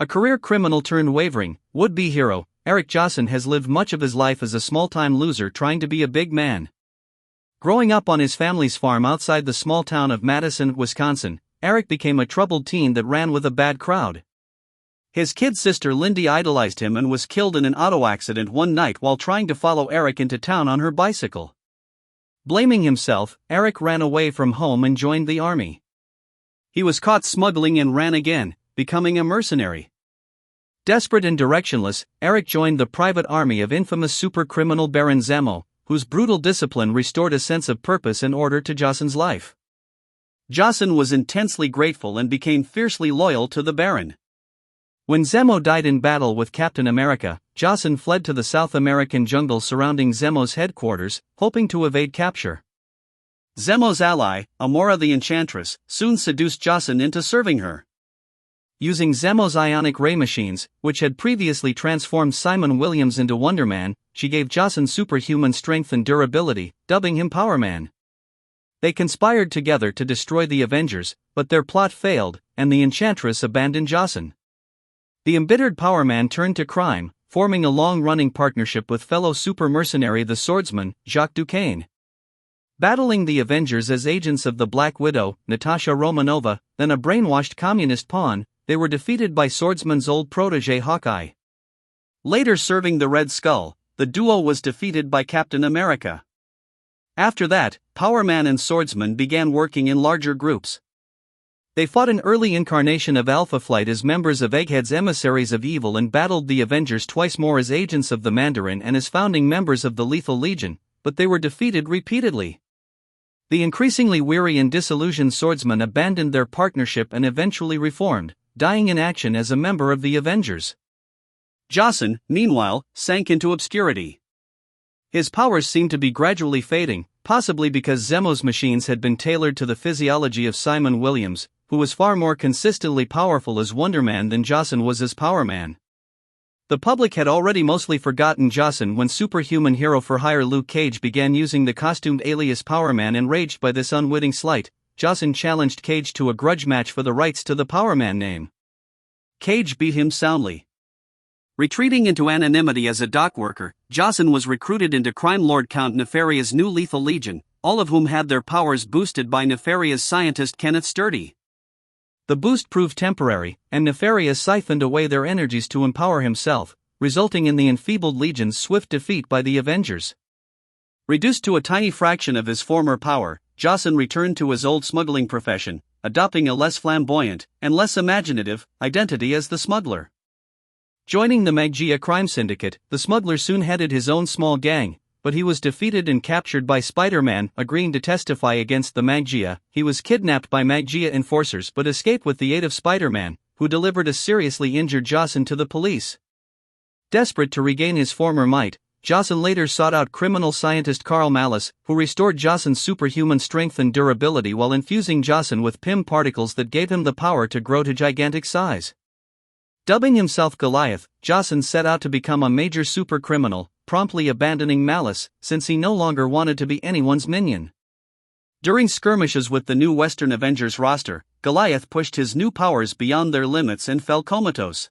A career criminal turned wavering, would-be hero, Erik Josten has lived much of his life as a small-time loser trying to be a big man. Growing up on his family's farm outside the small town of Madison, Wisconsin, Erik became a troubled teen that ran with a bad crowd. His kid sister Lindy idolized him and was killed in an auto accident one night while trying to follow Erik into town on her bicycle. Blaming himself, Erik ran away from home and joined the army. He was caught smuggling and ran again, becoming a mercenary. Desperate and directionless, Erik joined the private army of infamous super-criminal Baron Zemo, whose brutal discipline restored a sense of purpose and order to Josten's life. Josten was intensely grateful and became fiercely loyal to the Baron. When Zemo died in battle with Captain America, Josten fled to the South American jungle surrounding Zemo's headquarters, hoping to evade capture. Zemo's ally, Amora the Enchantress, soon seduced Josten into serving her. Using Zemo's ionic ray machines, which had previously transformed Simon Williams into Wonder Man, she gave Josten superhuman strength and durability, dubbing him Power Man. They conspired together to destroy the Avengers, but their plot failed, and the Enchantress abandoned Josten. The embittered Power Man turned to crime, forming a long-running partnership with fellow super mercenary the swordsman, Jacques Duquesne. Battling the Avengers as agents of the Black Widow, Natasha Romanova, then a brainwashed communist pawn, they were defeated by swordsman's old protege Hawkeye. Later serving the Red Skull, the duo was defeated by Captain America. After that, Power Man and Swordsman began working in larger groups. They fought an early incarnation of Alpha Flight as members of Egghead's Emissaries of Evil and battled the Avengers twice more as agents of the Mandarin and as founding members of the Lethal Legion, but they were defeated repeatedly. The increasingly weary and disillusioned swordsmen abandoned their partnership and eventually reformed, dying in action as a member of the Avengers. Josten, meanwhile, sank into obscurity. His powers seemed to be gradually fading, possibly because Zemo's machines had been tailored to the physiology of Simon Williams, who was far more consistently powerful as Wonder Man than Josten was as Power Man. The public had already mostly forgotten Josten when superhuman hero-for-hire Luke Cage began using the costumed alias Power Man. Enraged by this unwitting slight, Josten challenged Cage to a grudge match for the rights to the Power Man name. Cage beat him soundly. Retreating into anonymity as a dock worker, Josten was recruited into crime lord Count Nefaria's new Lethal Legion, all of whom had their powers boosted by Nefaria's scientist Kenneth Sturdy. The boost proved temporary, and Nefaria siphoned away their energies to empower himself, resulting in the enfeebled Legion's swift defeat by the Avengers. Reduced to a tiny fraction of his former power, Josten returned to his old smuggling profession, adopting a less flamboyant, and less imaginative, identity as the smuggler. Joining the Maggia crime syndicate, the smuggler soon headed his own small gang, but he was defeated and captured by Spider-Man. Agreeing to testify against the Maggia, he was kidnapped by Maggia enforcers but escaped with the aid of Spider-Man, who delivered a seriously injured Josten to the police. Desperate to regain his former might, Josten later sought out criminal scientist Carl Malice, who restored Josten's superhuman strength and durability while infusing Josten with PIM particles that gave him the power to grow to gigantic size. Dubbing himself Goliath, Josten set out to become a major super-criminal, promptly abandoning Malice, since he no longer wanted to be anyone's minion. During skirmishes with the new Western Avengers roster, Goliath pushed his new powers beyond their limits and fell comatose.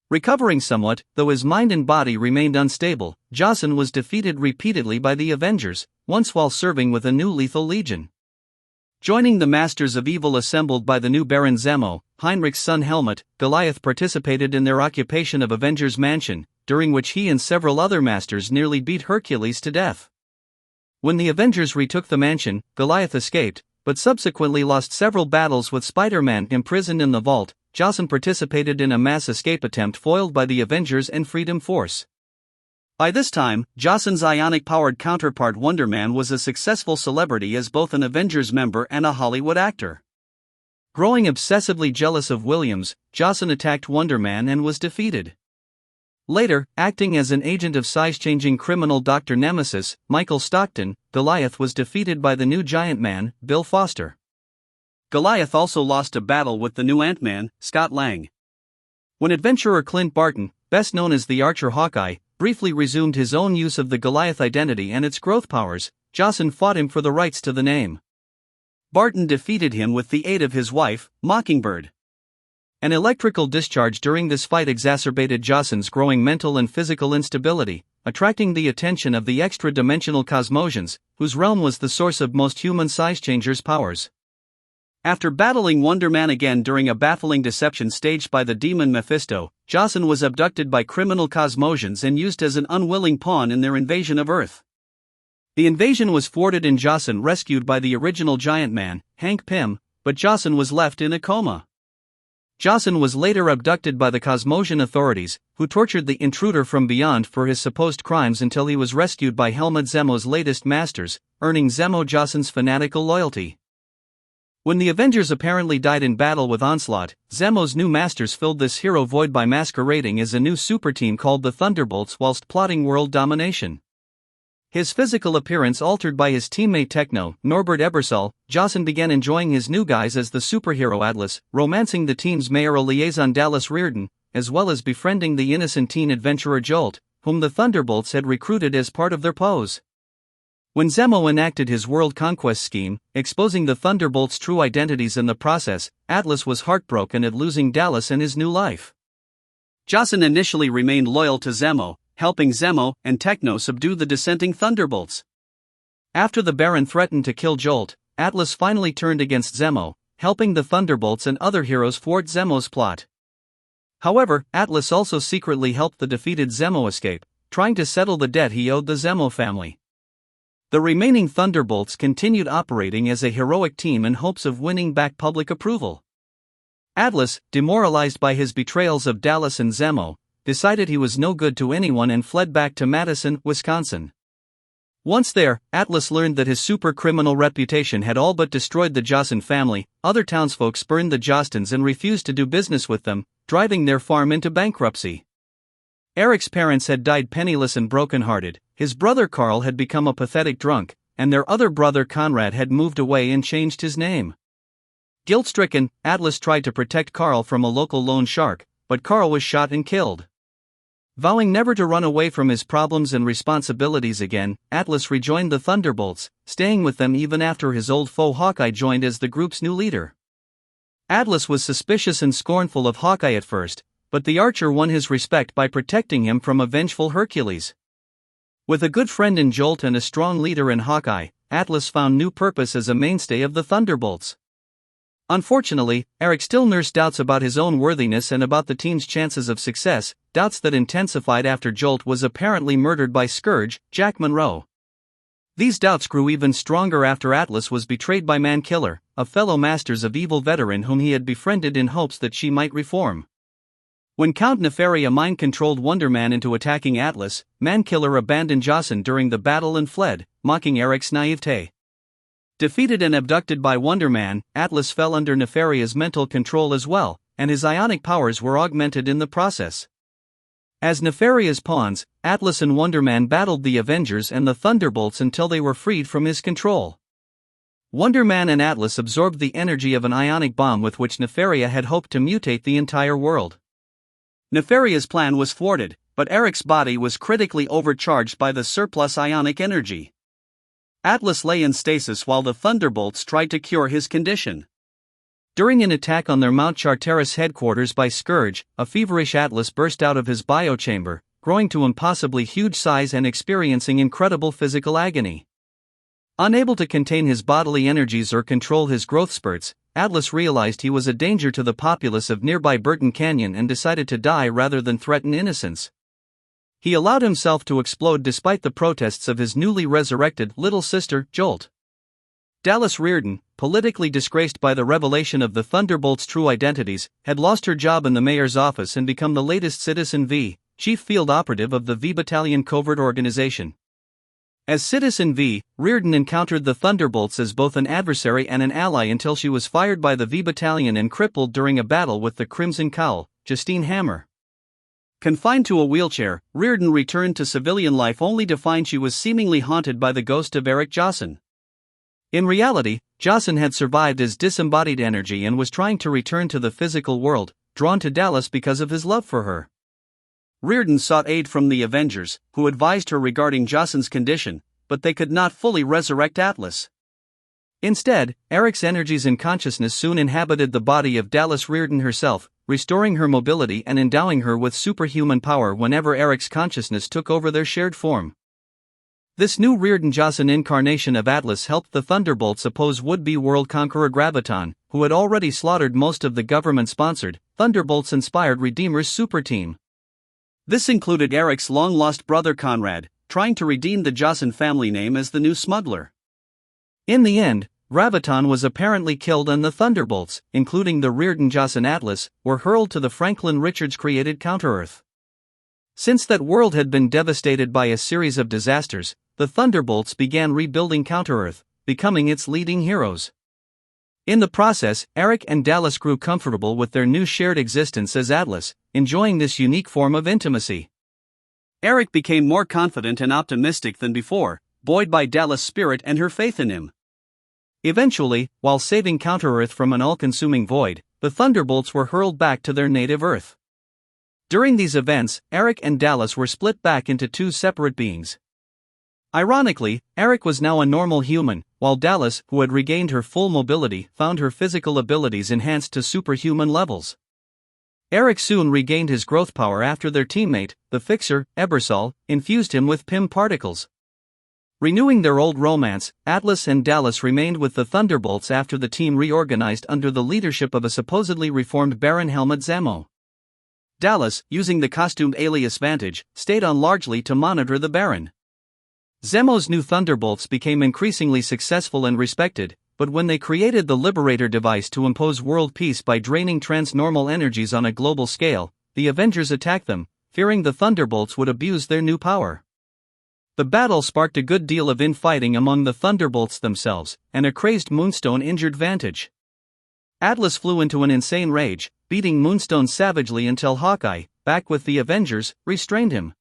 Recovering somewhat, though his mind and body remained unstable, Josten was defeated repeatedly by the Avengers, once while serving with a new Lethal Legion. Joining the Masters of Evil assembled by the new Baron Zemo, Heinrich's son Helmut, Goliath participated in their occupation of Avengers Mansion, during which he and several other masters nearly beat Hercules to death. When the Avengers retook the mansion, Goliath escaped, but subsequently lost several battles with Spider-Man imprisoned in the vault. Josten participated in a mass escape attempt foiled by the Avengers and Freedom Force. By this time, Josten's ionic-powered counterpart Wonder Man was a successful celebrity as both an Avengers member and a Hollywood actor. Growing obsessively jealous of Williams, Josten attacked Wonder Man and was defeated. Later, acting as an agent of size-changing criminal Dr. Nemesis, Michael Stockton, Goliath was defeated by the new Giant Man, Bill Foster. Goliath also lost a battle with the new Ant-Man, Scott Lang. When adventurer Clint Barton, best known as the Archer Hawkeye, briefly resumed his own use of the Goliath identity and its growth powers, Josten fought him for the rights to the name. Barton defeated him with the aid of his wife, Mockingbird. An electrical discharge during this fight exacerbated Josten's growing mental and physical instability, attracting the attention of the extra-dimensional Cosmosians, whose realm was the source of most human size-changers' powers. After battling Wonder Man again during a baffling deception staged by the demon Mephisto, Josten was abducted by criminal Cosmosians and used as an unwilling pawn in their invasion of Earth. The invasion was thwarted and Josten rescued by the original Giant Man, Hank Pym, but Josten was left in a coma. Josten was later abducted by the Cosmosian authorities, who tortured the intruder from beyond for his supposed crimes until he was rescued by Helmut Zemo's latest masters, earning Zemo Josten's fanatical loyalty. When the Avengers apparently died in battle with Onslaught, Zemo's new masters filled this hero void by masquerading as a new super team called the Thunderbolts whilst plotting world domination. His physical appearance altered by his teammate Techno, Norbert Ebersol, Josten began enjoying his new guise as the superhero Atlas, romancing the team's mayoral liaison Dallas Reardon, as well as befriending the innocent teen adventurer Jolt, whom the Thunderbolts had recruited as part of their pose. When Zemo enacted his world conquest scheme, exposing the Thunderbolts' true identities in the process, Atlas was heartbroken at losing Dallas and his new life. Josten initially remained loyal to Zemo, helping Zemo and Techno subdue the dissenting Thunderbolts. After the Baron threatened to kill Jolt, Atlas finally turned against Zemo, helping the Thunderbolts and other heroes thwart Zemo's plot. However, Atlas also secretly helped the defeated Zemo escape, trying to settle the debt he owed the Zemo family. The remaining Thunderbolts continued operating as a heroic team in hopes of winning back public approval. Atlas, demoralized by his betrayals of Dallas and Zemo, decided he was no good to anyone and fled back to Madison, Wisconsin. Once there, Atlas learned that his super-criminal reputation had all but destroyed the Josten family. Other townsfolk spurned the Jostens and refused to do business with them, driving their farm into bankruptcy. Erik's parents had died penniless and broken-hearted, his brother Carl had become a pathetic drunk, and their other brother Conrad had moved away and changed his name. Guilt-stricken, Atlas tried to protect Carl from a local loan shark, but Carl was shot and killed. Vowing never to run away from his problems and responsibilities again, Atlas rejoined the Thunderbolts, staying with them even after his old foe Hawkeye joined as the group's new leader. Atlas was suspicious and scornful of Hawkeye at first, but the archer won his respect by protecting him from a vengeful Hercules. With a good friend in Jolt and a strong leader in Hawkeye, Atlas found new purpose as a mainstay of the Thunderbolts. Unfortunately, Erik still nursed doubts about his own worthiness and about the team's chances of success, doubts that intensified after Jolt was apparently murdered by Scourge, Jack Monroe. These doubts grew even stronger after Atlas was betrayed by Mankiller, a fellow Masters of Evil veteran whom he had befriended in hopes that she might reform. When Count Nefaria mind-controlled Wonder Man into attacking Atlas, Mankiller abandoned Josten during the battle and fled, mocking Erik's naivete. Defeated and abducted by Wonder Man, Atlas fell under Nefaria's mental control as well, and his ionic powers were augmented in the process. As Nefaria's pawns, Atlas and Wonder Man battled the Avengers and the Thunderbolts until they were freed from his control. Wonder Man and Atlas absorbed the energy of an ionic bomb with which Nefaria had hoped to mutate the entire world. Nefaria's plan was thwarted, but Erik's body was critically overcharged by the surplus ionic energy. Atlas lay in stasis while the Thunderbolts tried to cure his condition. During an attack on their Mount Charteris headquarters by Scourge, a feverish Atlas burst out of his biochamber, growing to impossibly huge size and experiencing incredible physical agony. Unable to contain his bodily energies or control his growth spurts, Atlas realized he was a danger to the populace of nearby Burton Canyon and decided to die rather than threaten innocence. He allowed himself to explode despite the protests of his newly resurrected little sister, Jolt. Dallas Reardon, politically disgraced by the revelation of the Thunderbolts' true identities, had lost her job in the mayor's office and become the latest Citizen V, chief field operative of the V Battalion covert organization. As Citizen V, Reardon encountered the Thunderbolts as both an adversary and an ally until she was fired by the V Battalion and crippled during a battle with the Crimson Cowl, Justine Hammer. Confined to a wheelchair, Reardon returned to civilian life only to find she was seemingly haunted by the ghost of Erik Josten. In reality, Josten had survived as disembodied energy and was trying to return to the physical world, drawn to Dallas because of his love for her. Reardon sought aid from the Avengers, who advised her regarding Josten's condition, but they could not fully resurrect Atlas. Instead, Erik's energies and consciousness soon inhabited the body of Dallas Reardon herself, restoring her mobility and endowing her with superhuman power whenever Erik's consciousness took over their shared form. This new Rearden Josten incarnation of Atlas helped the Thunderbolts oppose would-be world conqueror Graviton, who had already slaughtered most of the government-sponsored, Thunderbolts-inspired Redeemers super team. This included Erik's long-lost brother Conrad, trying to redeem the Josten family name as the new smuggler. In the end, Graviton was apparently killed and the Thunderbolts, including the Rearden Josten Atlas, were hurled to the Franklin Richards-created Counter-Earth. Since that world had been devastated by a series of disasters, the Thunderbolts began rebuilding Counter-Earth, becoming its leading heroes. In the process, Erik and Dallas grew comfortable with their new shared existence as Atlas, enjoying this unique form of intimacy. Erik became more confident and optimistic than before, buoyed by Dallas' spirit and her faith in him. Eventually, while saving Counter-Earth from an all-consuming void, the Thunderbolts were hurled back to their native Earth. During these events, Erik and Dallas were split back into two separate beings. Ironically, Erik was now a normal human, while Dallas, who had regained her full mobility, found her physical abilities enhanced to superhuman levels. Erik soon regained his growth power after their teammate, the Fixer, Ebersol, infused him with PIM particles. Renewing their old romance, Atlas and Dallas remained with the Thunderbolts after the team reorganized under the leadership of a supposedly reformed Baron Zemo. Dallas, using the costumed alias Vantage, stayed on largely to monitor the Baron. Zemo's new Thunderbolts became increasingly successful and respected, but when they created the Liberator device to impose world peace by draining transnormal energies on a global scale, the Avengers attacked them, fearing the Thunderbolts would abuse their new power. The battle sparked a good deal of infighting among the Thunderbolts themselves, and a crazed Moonstone injured Vantage. Atlas flew into an insane rage, beating Moonstone savagely until Hawkeye, back with the Avengers, restrained him.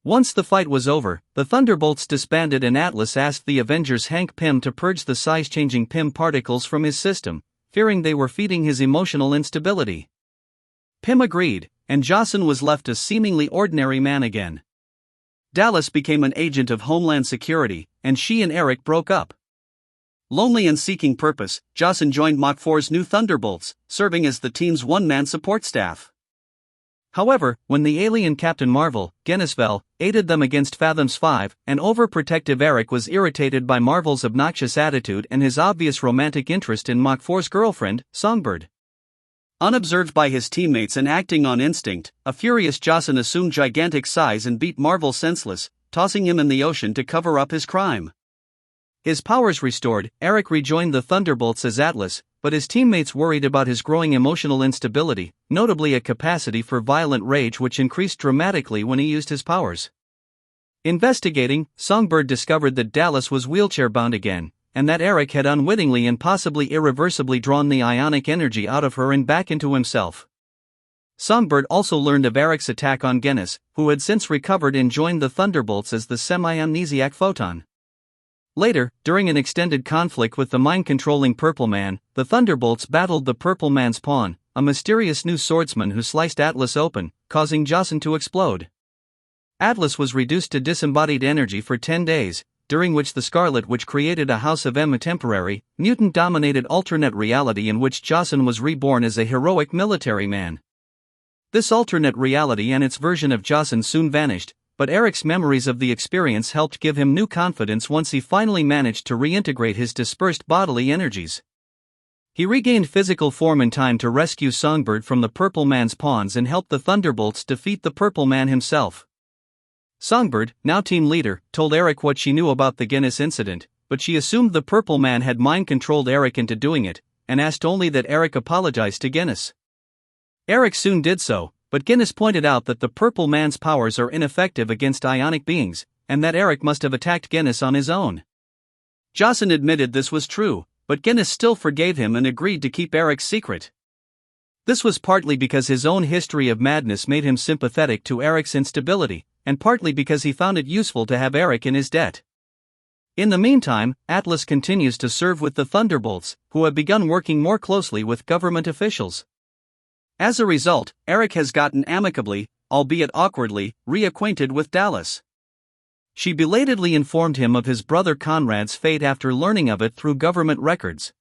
Once the fight was over, the Thunderbolts disbanded and Atlas asked the Avengers' Hank Pym to purge the size-changing Pym particles from his system, fearing they were feeding his emotional instability. Pym agreed, and Josten was left a seemingly ordinary man again. Dallas became an agent of Homeland Security, and she and Erik broke up. Lonely and seeking purpose, Josten joined Mach 4's new Thunderbolts, serving as the team's one-man support staff. However, when the alien Captain Marvel, Genisvel, aided them against Fathoms 5, an overprotective Erik was irritated by Marvel's obnoxious attitude and his obvious romantic interest in Mach 4's girlfriend, Songbird. Unobserved by his teammates and acting on instinct, a furious Josten assumed gigantic size and beat Marvel senseless, tossing him in the ocean to cover up his crime. His powers restored, Erik rejoined the Thunderbolts as Atlas, but his teammates worried about his growing emotional instability, notably a capacity for violent rage which increased dramatically when he used his powers. Investigating, Songbird discovered that Dallas was wheelchair-bound again, and that Erik had unwittingly and possibly irreversibly drawn the ionic energy out of her and back into himself. Songbird also learned of Erik's attack on Genis, who had since recovered and joined the Thunderbolts as the semi-amnesiac Photon. Later, during an extended conflict with the mind-controlling Purple Man, the Thunderbolts battled the Purple Man's pawn, a mysterious new swordsman who sliced Atlas open, causing Josten to explode. Atlas was reduced to disembodied energy for 10 days, during which the Scarlet Witch created a House of M, a temporary, mutant-dominated alternate reality in which Josten was reborn as a heroic military man. This alternate reality and its version of Josten soon vanished, but Erik's memories of the experience helped give him new confidence once he finally managed to reintegrate his dispersed bodily energies. He regained physical form in time to rescue Songbird from the Purple Man's pawns and help the Thunderbolts defeat the Purple Man himself. Songbird, now team leader, told Erik what she knew about the Genis incident, but she assumed the Purple Man had mind-controlled Erik into doing it, and asked only that Erik apologize to Genis. Erik soon did so, but Genis pointed out that the Purple Man's powers are ineffective against ionic beings, and that Erik must have attacked Genis on his own. Josten admitted this was true, but Genis still forgave him and agreed to keep Erik's secret. This was partly because his own history of madness made him sympathetic to Erik's instability, and partly because he found it useful to have Erik in his debt. In the meantime, Atlas continues to serve with the Thunderbolts, who have begun working more closely with government officials. As a result, Erik has gotten amicably, albeit awkwardly, reacquainted with Dallas. She belatedly informed him of his brother Conrad's fate after learning of it through government records.